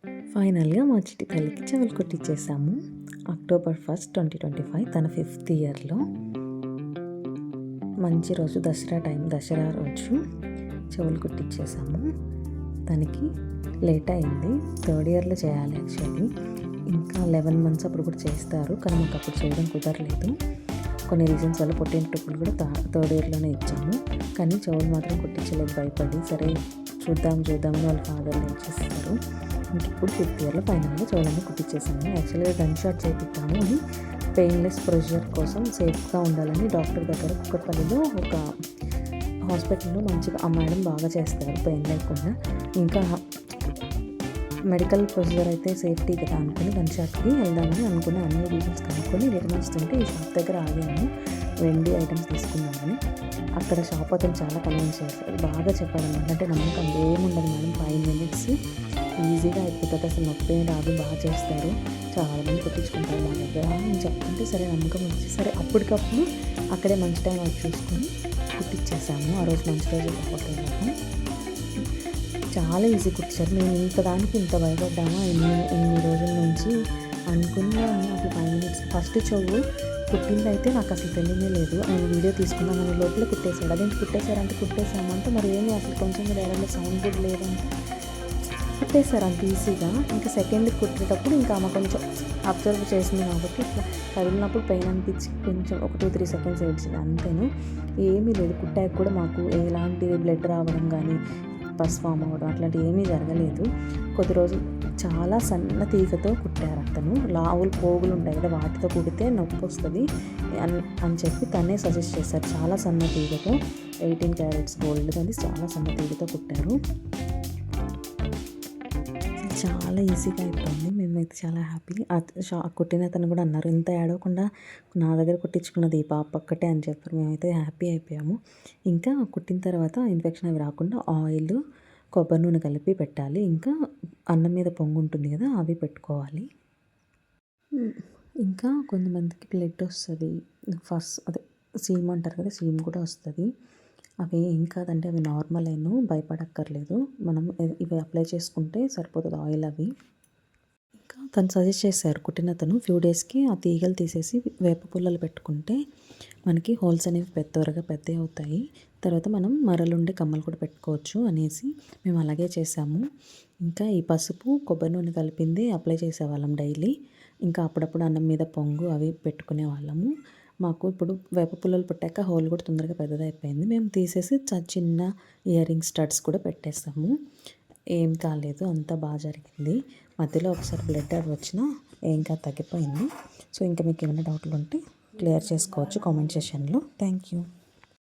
ఫైనల్గా మా చిటికల్లికి చెవులు కుట్టించేసాము. అక్టోబర్ 1, 2025 తన 5th ఇయర్లో మంచి రోజు దసరా రోజు చెవులు కుట్టించేసాము. తనకి లేట్ అయింది, 3rd ఇయర్లో చేయాలి యాక్చువల్లీ. ఇంకా 11 months అప్పుడు కూడా చేస్తారు, కానీ మాకు అప్పుడు చేయడం కుదరలేదు. కొన్ని రీజన్స్ వల్ల పొట్టేంటుకలు కూడా 3rd ఇయర్లోనే ఇచ్చాము. కానీ చెవులు మాత్రం కుట్టించలేదు భయపడి. సరే చూద్దామని వాళ్ళ ఫాదర్ ఇచ్చేస్తారు. ఇంక ఇప్పుడు 5th ఇయర్లో ఫైనల్గా చెవులన్నీ కుట్టించేసాము. యాక్చువల్గా గన్ షాట్ చేపిస్తాము అని పెయిన్లెస్ ప్రొసీజర్ కోసం సేఫ్గా ఉండాలని డాక్టర్ దగ్గర కుక్కట్పల్లిలో ఒక హాస్పిటల్లో మంచిగా ఆ మేడం బాగా చేస్తారు పెయిన్ లేకుండా. ఇంకా మెడికల్ ప్రొసీజర్ అయితే సేఫ్టీ కదా అనుకుని గన్ షాట్కి వెళ్దామని అనుకుని అన్ని డీటెయిల్స్ కనుక్కొని రిటర్న్ వస్తుంటే ఈ షాప్ దగ్గర ఆగాము వెండి ఐటమ్స్ తీసుకున్నామని. అక్కడ షాప్ అతను చాలా కన్విన్స్ చేశారు, బాగా చెప్పాడు అనమాట. అంటే నమ్మకం ఏముండదు మేడం, 5 minutes ఈజీగా అయిపోతుంది, అసలు నొప్పి రాదు, బాగా చేస్తారు, చాలామంది కుట్టించుకుంటారు మా దగ్గర అని చెప్తుంటే సరే నమ్మకం వచ్చి సరే అప్పటికప్పుడు అక్కడే మంచి టైం అది చూసుకొని కుట్టించేసాము. ఆ రోజు మంచి రోజు కాబట్టి చాలా ఈజీ కుట్టించారు. మేము దానికి ఇంత భయపడ్డామా ఎన్ని రోజుల నుంచి అనుకున్నా. నాకు 5 minutes ఫస్ట్ చెవు కుట్టింది అయితే నాకు అసలు తెలియనే లేదు. నేను వీడియో తీసుకున్నాను, మన లోపల కుట్టేశాడు. అదేంటి కుట్టేశారంటే కుట్టేసామంటే మరి ఏమి అసలు కొంచెం కూడా సౌండ్ కూడా లేదంటే కుట్టేశారు అంత ఈజీగా. ఇంకా సెకండ్ కుట్టేటప్పుడు ఇంకా ఆమె కొంచెం అబ్జర్వ్ చేసింది కాబట్టి ఇట్లా కదిలినప్పుడు పెయిన్ అనిపించి కొంచెం ఒక 2-3 seconds ఏడ్చింది అంతేను. ఏమీ లేదు. కుట్టాక కూడా మాకు ఎలాంటి బ్లడ్ రావడం కానీ పస్ ఫామ్ అవ్వడం అట్లాంటివి ఏమీ జరగలేదు. కొద్ది రోజులు చాలా సన్న తీగతో కుట్టారు అతను. లావులు పోగులు ఉంటాయి కదా, వాటితో కుడితే నొప్పి వస్తుంది అని చెప్పి తనే సజెస్ట్ చేశారు. చాలా సన్న తీగతో 18 carats గోల్డ్ అది చాలా సన్న తీగతో కుట్టారు. చాలా ఈజీగా అయిపోయింది. మేమైతే చాలా హ్యాపీ. కుట్టిన అతను కూడా అన్నారు, ఇంత ఏడవకుండా నా దగ్గర కుట్టించుకున్నది ఈ పాప ఒక్కటే అని చెప్పారు. మేమైతే హ్యాపీ అయిపోయాము. ఇంకా కుట్టిన తర్వాత ఇన్ఫెక్షన్ అవి రాకుండా ఆయిల్, కొబ్బరి నూనె కలిపి పెట్టాలి. ఇంకా అన్నం మీద పొంగు ఉంటుంది కదా, అవి పెట్టుకోవాలి. ఇంకా కొంతమందికి బ్లడ్ వస్తుంది, అదే సీమ్ అంటారు కదా, సీమ్ కూడా వస్తుంది. అవి ఏం కాదంటే అవి నార్మల్ భయపడక్కర్లేదు. మనం ఇవి అప్లై చేసుకుంటే సరిపోతుంది ఆయిల్ అవి. ఇంకా తను సజెస్ట్ చేశారు కుట్టిన తను, ఫ్యూ డేస్కి ఆ తీగలు తీసేసి వేప పుల్లలు పెట్టుకుంటే మనకి హోల్స్ అనేవి త్వరగా పెద్దవి అవుతాయి. తర్వాత మనం మరలుండే కమ్మలు కూడా పెట్టుకోవచ్చు అనేసి మేము అలాగే చేసాము. ఇంకా ఈ పసుపు, కొబ్బరి నూనె కలిపింది అప్లై చేసేవాళ్ళం డైలీ. ఇంకా అప్పుడప్పుడు అన్నం మీద పొంగు అవి పెట్టుకునే వాళ్ళము. మాకు ఇప్పుడు వేప పుల్లలు పెట్టాక హోల్ కూడా తొందరగా పెద్దదైపోయింది. మేము తీసేసి చిన్న ఇయర్ రింగ్ స్టడ్స్ కూడా పెట్టేసాము. ఏం కాలేదు, అంతా బాగా జరిగింది. మధ్యలో ఒకసారి బ్లడ్ అది వచ్చినా ఏం కాదు, తగ్గిపోయింది. సో ఇంకా మీకు ఏమైనా డౌట్లు ఉంటే క్లియర్ చేసుకోవచ్చు కామెంట్ సెషన్లో. Thank you.